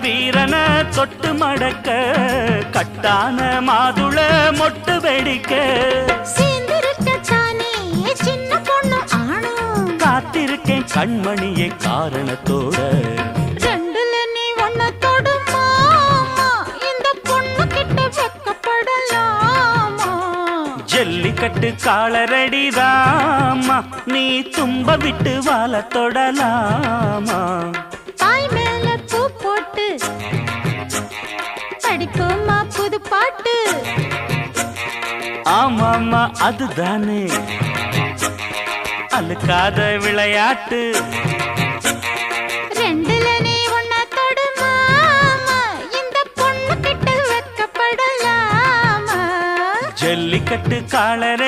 வீரன தொட்டு மடக்க கட்டான மாதுள மொட்டு வெடிக்க சேர்ந்திருக்கத்தானே சின்ன பொண்ணு ஆணும் காத்திருக்கேன் கண்மணியே காரணத்தோட ரெண்டுல நீ ஒன்ன தொடுமாமா இந்த பொண்ணு கிட்ட வெக்கப்படலாமா ஜல்லிக்கட்டு காலரடிதாமா நீ தும்ப விட்டு வாழ தொடலாமா தாய் மேல பூ போட்டு படிப்போமா புது பாட்டு ஆமாமா அதுதானே அழுக்காத விளையாட்டு ரெண்டுல நீ ஒன்ன தொடுமாமா இந்த பொண்ணு கிட்ட வெக்கப்படலாமா ஜல்லிக்கட்டு காலரே